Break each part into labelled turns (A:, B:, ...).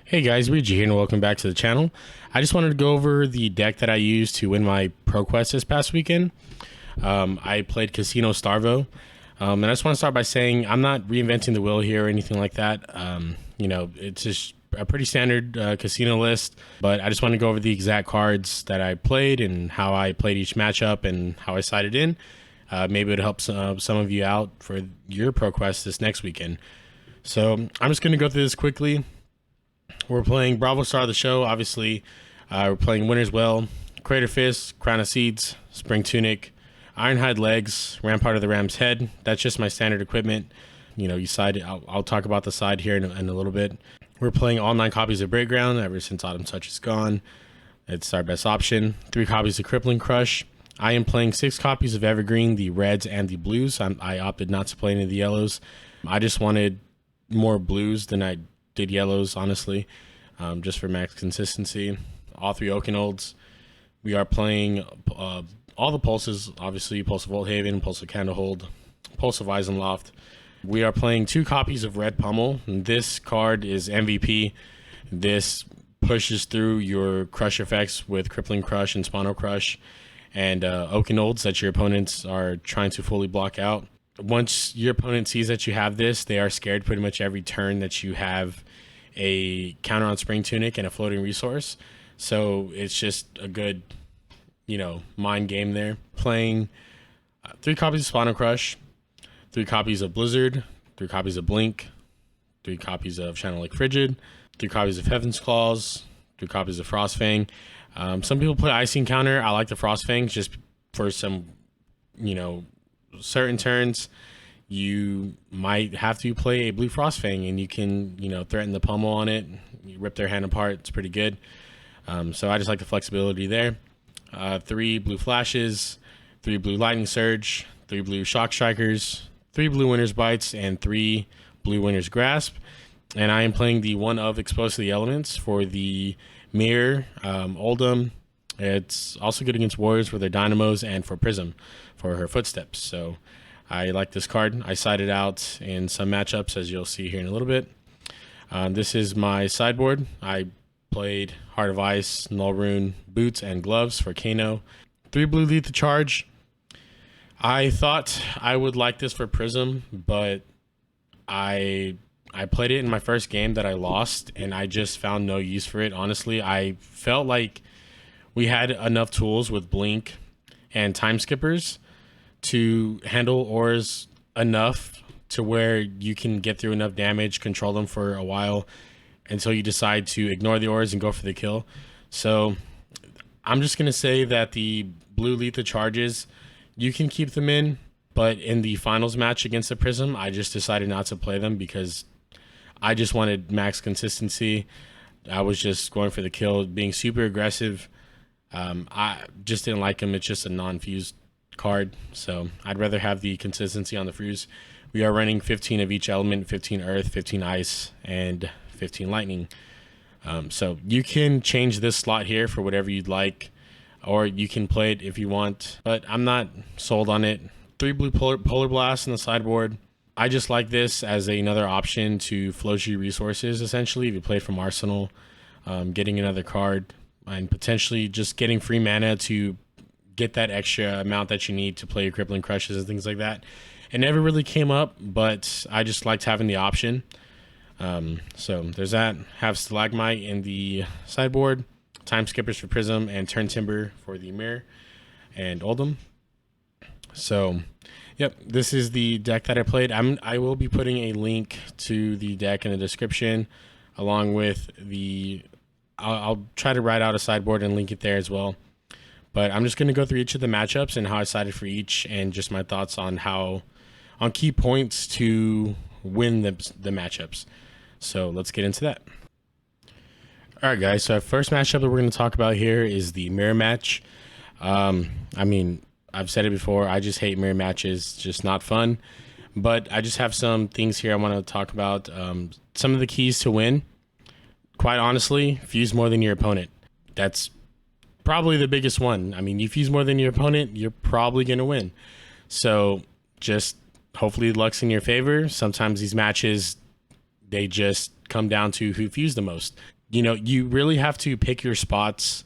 A: Hey guys, Luigi here and welcome back to the channel. I just wanted to go over the deck that I used to win my Pro Quest this past weekend. I played Casino Starvo, and I just want to start by saying I'm not reinventing the wheel here or anything like that. It's just a pretty standard casino list, but I just want to go over the exact cards that I played and how I played each matchup and how I sided in. Maybe it'll help some of you out for your Pro Quest this next weekend. So I'm just going to go through this quickly. We're playing Bravo Star of the Show, obviously. We're playing Winter's Well, Crater Fist, Crown of Seeds, Spring Tunic, Ironhide Legs, Rampart of the Ram's Head. That's just my standard equipment. You side. I'll talk about the side here in a little bit. We're playing all 9 copies of Breakground ever since Autumn Touch is gone. It's our best option. 3 copies of Crippling Crush. I am playing 6 copies of Evergreen, the reds and the blues. I opted not to play any of the yellows. I just wanted more blues than I did yellows, honestly, just for max consistency. All 3 Oakenolds. We are playing all the pulses, obviously, Pulse of Oldhaven, Pulse of Candlehold, Pulse of Eisenloft. We are playing 2 copies of Red Pummel. This card is MVP. This pushes through your crush effects with Crippling Crush and Spinal Crush and Oakenolds that your opponents are trying to fully block out. Once your opponent sees that you have this, they are scared pretty much every turn that you have a counter on Spring Tunic and a floating resource. So it's just a good, mind game there. Playing 3 copies of Spinal Crush, 3 copies of Blizzard, 3 copies of Blink, 3 copies of Channel Lake Frigid, 3 copies of Heaven's Claws, 3 copies of Frostfang. Some people play Icing Counter. I like the Frostfangs just for some, certain turns you might have to play a blue Frostfang and you can threaten the pummel on it, you rip their hand apart. It's pretty good. So I just like the flexibility there. 3 blue Flashes, 3 blue Lightning Surge, 3 blue Shock Strikers, 3 blue Winter's Bites, and 3 blue Winter's Grasp. And I am playing the one of Exposed to the Elements for the Mirror, Oldham. It's also good against Warriors for their Dynamos and for Prism for her Footsteps. So I like this card. I sided out in some matchups, as you'll see here in a little bit. This is my sideboard. I played Heart of Ice, Null Rune, Boots, and Gloves for Kano. 3 blue Lethal Charge. I thought I would like this for Prism, but I played it in my first game that I lost, and I just found no use for it. Honestly, I felt like we had enough tools with Blink and Time Skippers to handle ores enough to where you can get through enough damage, control them for a while until you decide to ignore the ores and go for the kill. So I'm just going to say that the blue Lethal Charges, you can keep them in, but in the finals match against the Prism, I just decided not to play them because I just wanted max consistency. I was just going for the kill, being super aggressive. I just didn't like him. It's just a non-fused card, so I'd rather have the consistency on the fuse. We are running 15 of each element, 15 earth, 15 ice, and 15 lightning. So you can change this slot here for whatever you'd like, or you can play it if you want, but I'm not sold on it. 3 blue polar blasts in the sideboard. I just like this as another option to float you resources, essentially, if you play from Arsenal, getting another card, and potentially just getting free mana to get that extra amount that you need to play your Crippling Crushes and things like that. It never really came up, but I just liked having the option. So there's that. Have Stalagmite in the sideboard, Time Skippers for Prism, and Turn Timber for the Mirror and Oldham. So, yep, this is the deck that I played. I will be putting a link to the deck in the description, along with I'll try to write out a sideboard and link it there as well. But I'm just going to go through each of the matchups and how I sided for each, and just my thoughts on key points to win the matchups. So let's get into that. All right, guys. So our first matchup that we're going to talk about here is the mirror match. I've said it before. I just hate mirror matches. Just not fun. But I just have some things here I want to talk about. Some of the keys to win. Quite honestly, fuse more than your opponent. That's probably the biggest one. You fuse more than your opponent, you're probably going to win. So just hopefully luck's in your favor. Sometimes these matches, they just come down to who fused the most. You really have to pick your spots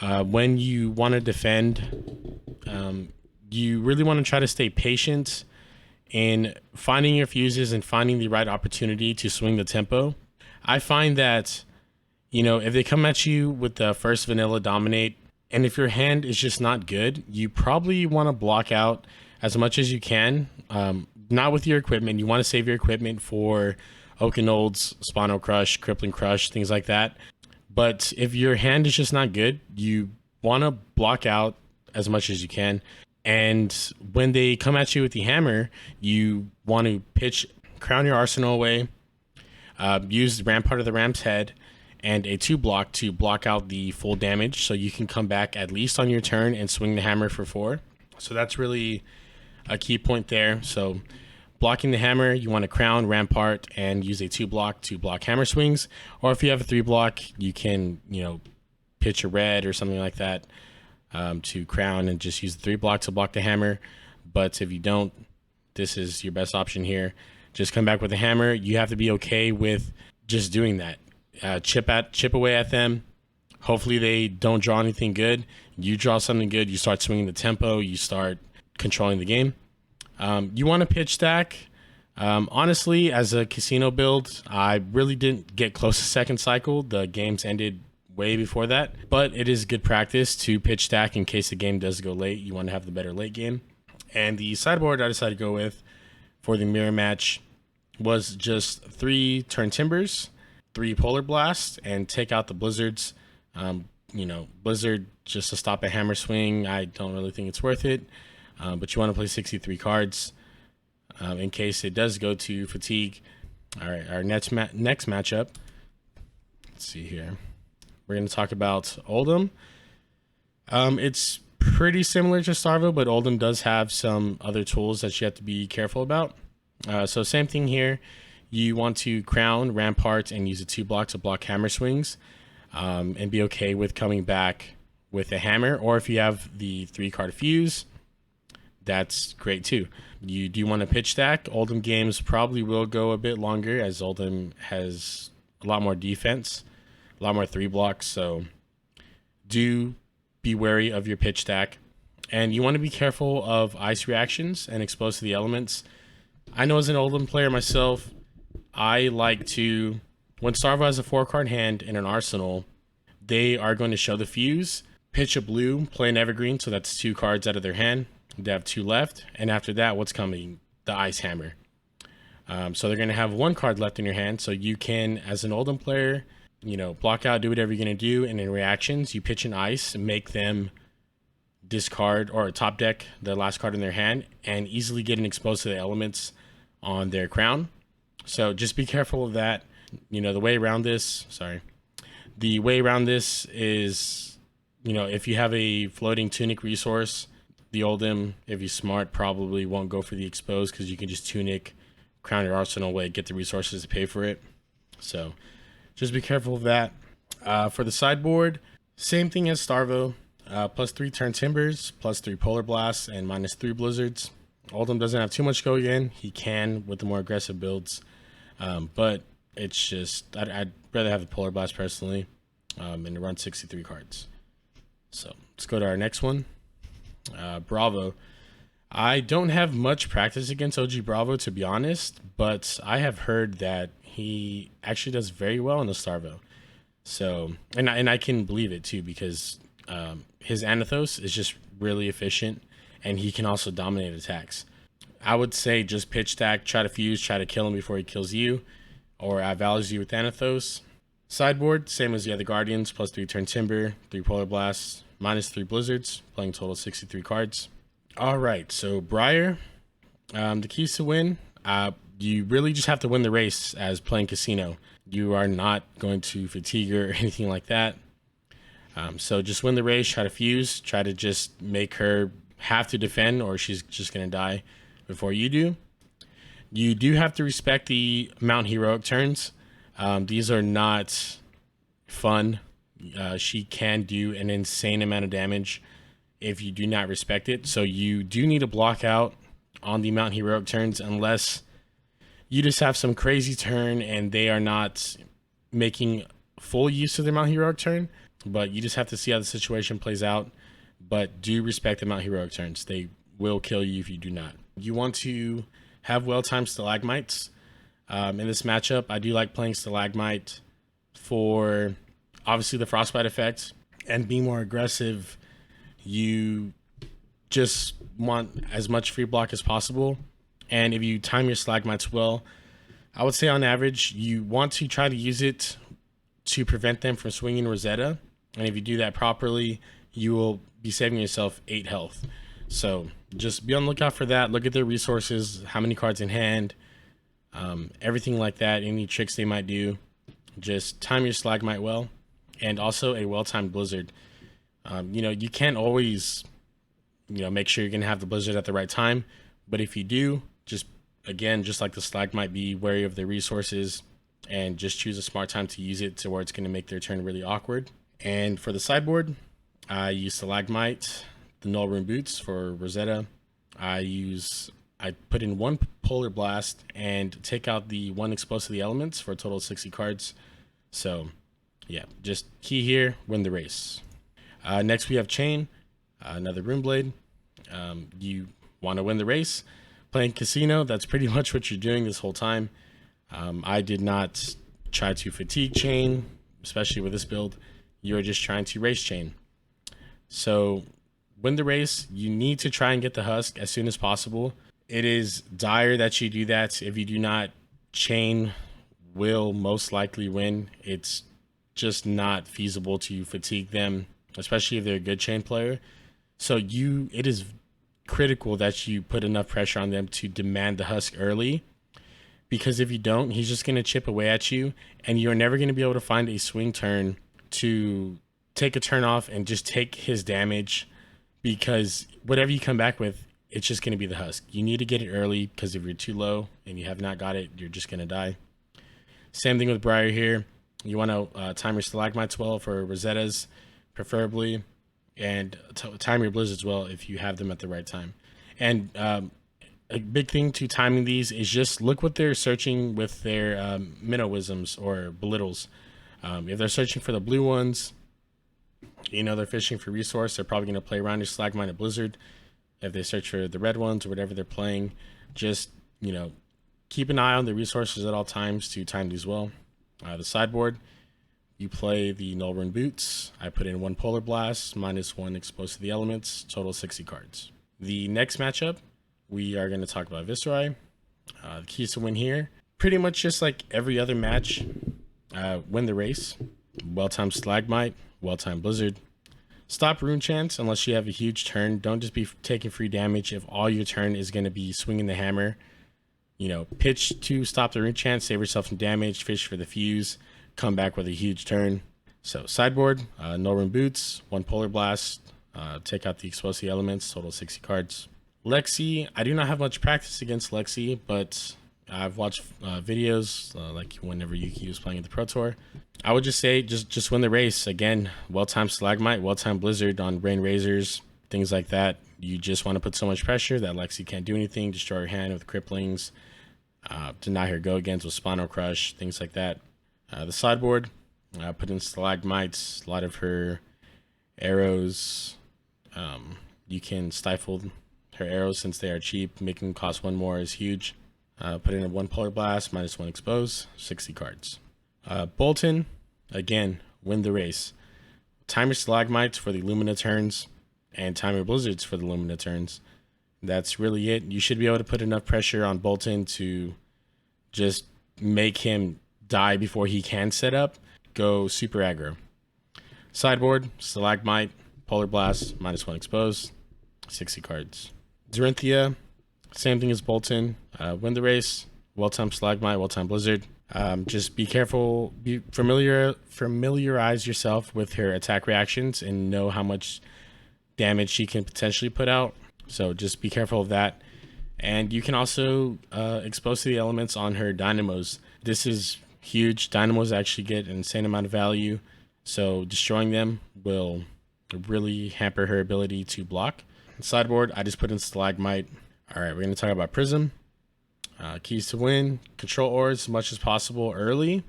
A: when you want to defend. You really want to try to stay patient in finding your fuses and finding the right opportunity to swing the tempo. I find that, if they come at you with the first vanilla dominate, and if your hand is just not good, you probably want to block out as much as you can. Not with your equipment. You want to save your equipment for Oakenolds, Spinal Crush, Crippling Crush, things like that. But if your hand is just not good, you want to block out as much as you can. And when they come at you with the hammer, you want to crown your arsenal away, use the Rampart of the Ram's Head, and a 2-block to block out the full damage, so you can come back at least on your turn and swing the hammer for 4. So that's really a key point there. So blocking the hammer, you want to crown, Rampart, and use a 2-block to block hammer swings. Or if you have a 3-block, you can, pitch a red or something like that to crown and just use the 3-block to block the hammer. But if you don't, this is your best option here. Just come back with the hammer. You have to be okay with just doing that. Chip away at them. Hopefully they don't draw anything good. You draw something good, you start swinging the tempo, you start controlling the game. You want to pitch stack. Honestly, as a casino build, I really didn't get close to second cycle. The games ended way before that, but it is good practice to pitch stack in case the game does go late. You want to have the better late game. And the sideboard I decided to go with for the mirror match was just 3 Turn Timbers, 3 Polar Blasts, and take out the Blizzards. Blizzard just to stop a hammer swing, I don't really think it's worth it. But you want to play 63 cards in case it does go to fatigue. All right, our next matchup. Let's see here. We're going to talk about Oldham. It's pretty similar to Starvo, but Oldham does have some other tools that you have to be careful about. So same thing here. You want to crown, Rampart, and use a 2-block to block hammer swings, and be okay with coming back with a hammer. Or if you have the 3-card fuse, that's great too. You do want to pitch stack. Oldham games probably will go a bit longer as Oldham has a lot more defense, a lot more 3-blocks. So do be wary of your pitch stack. And you want to be careful of ice reactions and exposed to the elements. I know as an Oldham player myself, I like to, when Starvo has a 4-card hand in an arsenal, they are going to show the fuse, pitch a blue, play an evergreen, so that's 2 cards out of their hand. They have 2 left, and after that, what's coming? The ice hammer. So they're going to have 1 card left in your hand, so you can, as an Oldham player, block out, do whatever you're going to do, and in reactions, you pitch an ice, make them discard or top deck the last card in their hand, and easily getting exposed to the elements on their crown. So just be careful of that. The way around this is, if you have a floating tunic resource, the Oldham, if you're smart, probably won't go for the exposed because you can just tunic, crown your arsenal away, get the resources to pay for it. So just be careful of that. For the sideboard, same thing as Starvo, plus 3 Turn Timbers, plus 3 Polar Blasts, and minus 3 Blizzards. Oldham doesn't have too much going in. He can with the more aggressive builds. But it's just, I'd rather have the Polar Blast personally, and run 63 cards. So let's go to our next one. Bravo. I don't have much practice against OG Bravo, to be honest, but I have heard that he actually does very well in the Starvo. So, and I can believe it too, because his Anathos is just really efficient, and he can also dominate attacks. I would say just pitch stack, try to fuse, try to kill him before he kills you, or outvalues you with Anathos. Sideboard, same as the other Guardians, plus 3 Turn Timber, 3 Polar Blasts, minus 3 Blizzards, playing total 63 cards. All right, so Briar, the keys to win, you really just have to win the race as playing casino. You are not going to fatigue her or anything like that. So just win the race, try to fuse, try to just make her have to defend, or she's just going to die before you do. You do have to respect the Mount Heroic turns. These are not fun. She can do an insane amount of damage if you do not respect it. So you do need to block out on the Mount Heroic turns unless you just have some crazy turn and they are not making full use of the Mount Heroic turn, but you just have to see how the situation plays out. But do respect the Mount Heroic turns. They will kill you if you do not. You want to have well-timed Stalagmites. In this matchup, I do like playing Stalagmite for obviously the Frostbite effect and being more aggressive. You just want as much free block as possible. And if you time your Stalagmites well, I would say on average, you want to try to use it to prevent them from swinging Rosetta. And if you do that properly, you will be saving yourself 8 health. So just be on the lookout for that. Look at their resources, how many cards in hand, everything like that, any tricks they might do. Just time your Stalagmite well, and also a well-timed Blizzard. You can't always, make sure you're going to have the Blizzard at the right time. But if you do, just like the Stalagmite, be wary of their resources and just choose a smart time to use it to where it's going to make their turn really awkward. And for the sideboard, I use Stalagmite, the Null Rune Boots for Rosetta. I put in 1 Polar Blast and take out the 1 Exposed to the Elements for a total of 60 cards. So yeah, just key here, win the race. Next we have Chain, another Rune Blade. You want to win the race. Playing Casino, that's pretty much what you're doing this whole time. I did not try to fatigue Chain, especially with this build. You're just trying to race Chain. So win the race, you need to try and get the Husk as soon as possible. It is dire that you do that. If you do not, Chain will most likely win. It's just not feasible to fatigue them, especially if they're a good Chain player. So it is critical that you put enough pressure on them to demand the Husk early, because if you don't, he's just going to chip away at you, and you're never going to be able to find a swing turn to take a turn off and just take his damage, because whatever you come back with, it's just going to be the Husk. You need to get it early, because if you're too low and you have not got it, you're just going to die. Same thing with Briar here. You want to time your Stalagmites well for Rosettas, preferably, and time your Blizzards well if you have them at the right time. And a big thing to timing these is just look what they're searching with their Minnowisms or Belittles. If they're searching for the blue ones, they're fishing for resource, they're probably going to play around your Stalagmite and Blizzard. If they search for the red ones or whatever they're playing, just, keep an eye on the resources at all times to time these well. The sideboard, you play the Null Rune Boots. I put in 1 Polar Blast, -1 Exposed to the Elements, total 60 cards. The next matchup, we are going to talk about Viscera. The keys to win here, pretty much just like every other match, win the race. Well-timed Stalagmite, well-timed Blizzard. Stop Rune Chance unless you have a huge turn. Don't just be taking free damage if all your turn is going to be swinging the hammer. Pitch to stop the Rune Chance, save yourself some damage, fish for the fuse, come back with a huge turn. So sideboard, Null Rune Boots, 1 Polar Blast, take out the Exposed to the Elements, total 60 cards. Lexi, I do not have much practice against Lexi, but I've watched videos like whenever Yuki was playing at the Pro Tour. I would just say just win the race. Again, well-timed Stalagmite, well-timed Blizzard on Rain Razors, things like that. You just want to put so much pressure that Lexi can't do anything, destroy your hand with Cripplings, deny her go-agains with Spinal Crush, things like that. The sideboard, put in Stalagmites, a lot of her arrows. You can stifle her arrows since they are cheap. Making them cost 1 more is huge. Put in a 1 Polar Blast, -1 Expose, 60 cards. Bolton, again, win the race. Time your Stalagmites for the Lumina turns, and time your Blizzards for the Lumina turns. That's really it. You should be able to put enough pressure on Bolton to just make him die before he can set up. Go super aggro. Sideboard, Stalagmite, Polar Blast, -1 Expose, 60 cards. Zerenthia, same thing as Bolton. Win the race. Well-timed Stalagmite, well-timed Blizzard. Just be careful. Familiarize yourself with her attack reactions and know how much damage she can potentially put out. So just be careful of that. And you can also expose to the elements on her Dynamos. This is huge. Dynamos actually get an insane amount of value. So destroying them will really hamper her ability to block. Sideboard, I just put in Stalagmite. All right, we're going to talk about Prism. Keys to win, control ores as much as possible early.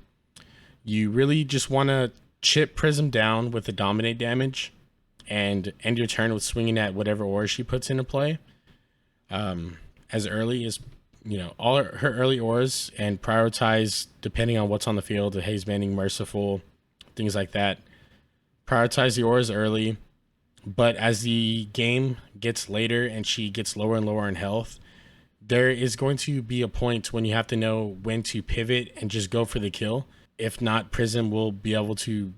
A: You really just want to chip Prism down with the dominate damage and end your turn with swinging at whatever aura she puts into play. As early as, all her early auras, and prioritize depending on what's on the field, the haze banding, merciful, things like that. Prioritize the auras early, but as the game gets later and she gets lower and lower in health, there is going to be a point when you have to know when to pivot and just go for the kill. If not, Prism will be able to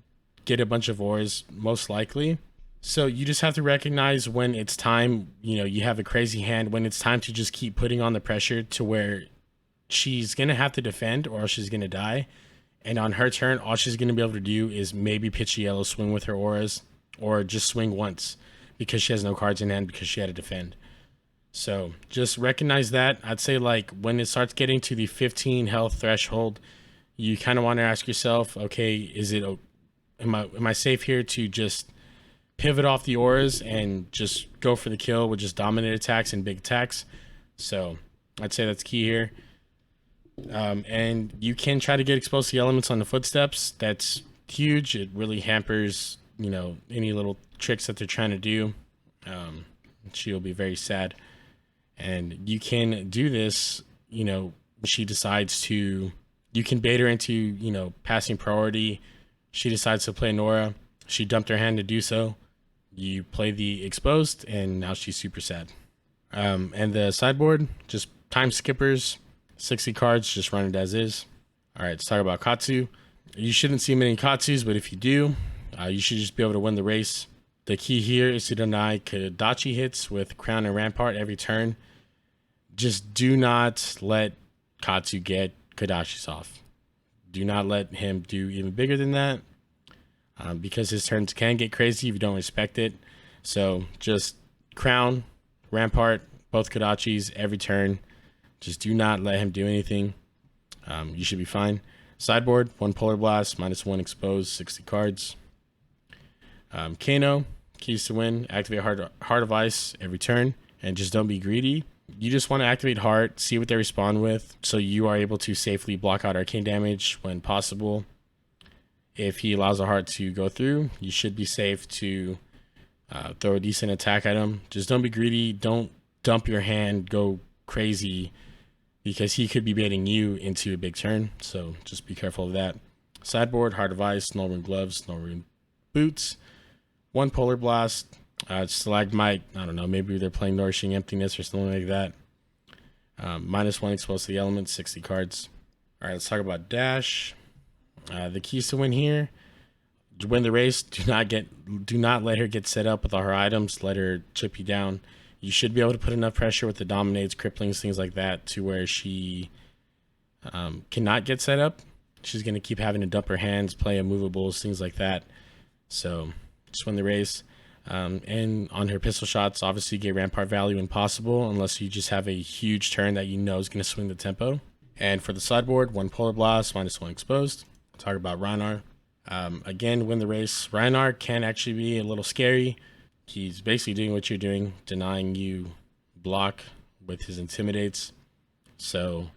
A: get a bunch of auras, most likely. So you just have to recognize when it's time, you have a crazy hand, when it's time to just keep putting on the pressure to where she's going to have to defend or else she's going to die. And on her turn, all she's going to be able to do is maybe pitch a yellow, swing with her auras, or just swing once because she has no cards in hand because she had to defend. So just recognize that. I'd say like when it starts getting to the 15 health threshold, you kind of want to ask yourself, okay, am I safe here to just pivot off the auras and just go for the kill with just dominant attacks and big attacks? So I'd say that's key here. And you can try to get exposed to the elements on the footsteps. That's huge. It really hampers, any little tricks that they're trying to do. She'll be very sad. And you can do this, she decides to, you can bait her into, passing priority. She decides to play Nora. She dumped her hand to do so. You play the exposed, and now she's super sad. And the sideboard, just time skippers, 60 cards, just run it as is. All right, let's talk about Katsu. You shouldn't see many Katsus, but if you do, you should just be able to win the race. The key here is to deny Kodachi hits with Crown and Rampart every turn. Just do not let Katsu get Kodachis off. Do not let him do even bigger than that, because his turns can get crazy if you don't respect it. So just Crown, Rampart, both Kodachis every turn. Just do not let him do anything. You should be fine. Sideboard, 1 Polar Blast, -1 exposed, 60 cards. Kano, keys to win, activate Heart of Ice every turn, and just don't be greedy. You just want to activate Heart, see what they respond with, so you are able to safely block out arcane damage when possible. If he allows a Heart to go through, you should be safe to throw a decent attack at him. Just don't be greedy. Don't dump your hand, go crazy, because he could be baiting you into a big turn. So just be careful of that. Sideboard, Heart of Ice, no rune gloves, no rune boots, 1 Polar Blast, Stalagmite. I don't know, maybe they're playing Nourishing Emptiness or something like that. -1 exposed to the elements, 60 cards. All right, let's talk about Dash. The keys to win here: to win the race, do not let her get set up with all her items. Let her chip you down. You should be able to put enough pressure with the dominates, cripplings, things like that, to where she cannot get set up. She's going to keep having to dump her hands, play immovables, things like that. So just win the race. And on her pistol shots, obviously get Rampart value when possible, unless you just have a huge turn that you know is going to swing the tempo. And for the sideboard, 1 Polar Blast, -1 exposed. Talk about Rhino. Again, win the race. Rhino can actually be a little scary. He's basically doing what you're doing, denying you block with his intimidates. So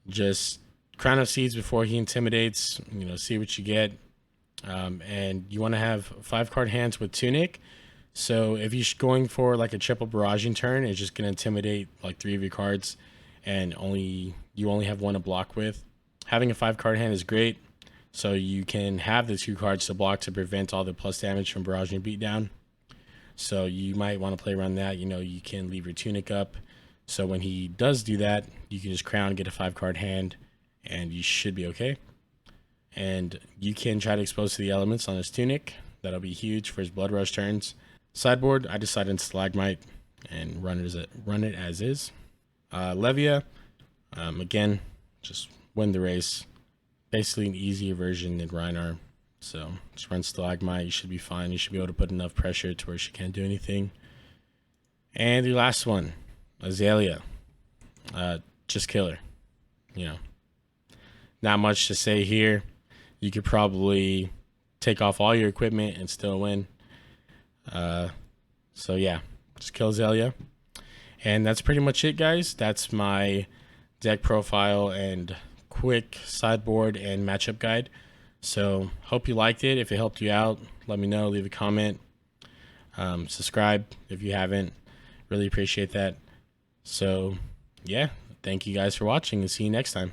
A: just Crown of Seeds before he intimidates, see what you get. And you want to have 5-card hands with Tunic. So if you're going for like a triple barraging turn, it's just going to intimidate like 3 of your cards, and you only have 1 to block with. Having a 5-card hand is great, so you can have the 2 cards to block to prevent all the plus damage from barraging beatdown. So you might want to play around that. You can leave your Tunic up, so when he does do that, you can just Crown, get a 5-card hand, and you should be okay. And you can try to expose to the elements on his Tunic. That'll be huge for his Blood Rush turns. Sideboard, I decided in Stalagmite and run it as is. Levia, again, just win the race. Basically an easier version than Rhino. So just run Stalagmite, you should be fine. You should be able to put enough pressure to where she can't do anything. And the last one, Azalea. Just kill her. Not much to say here. You could probably take off all your equipment and still win. So yeah, just kill Azalea. And that's pretty much it, guys. That's my deck profile and quick sideboard and matchup guide. So hope you liked it. If it helped you out, let me know. Leave a comment. Subscribe if you haven't. Really appreciate that. So yeah, thank you guys for watching, and see you next time.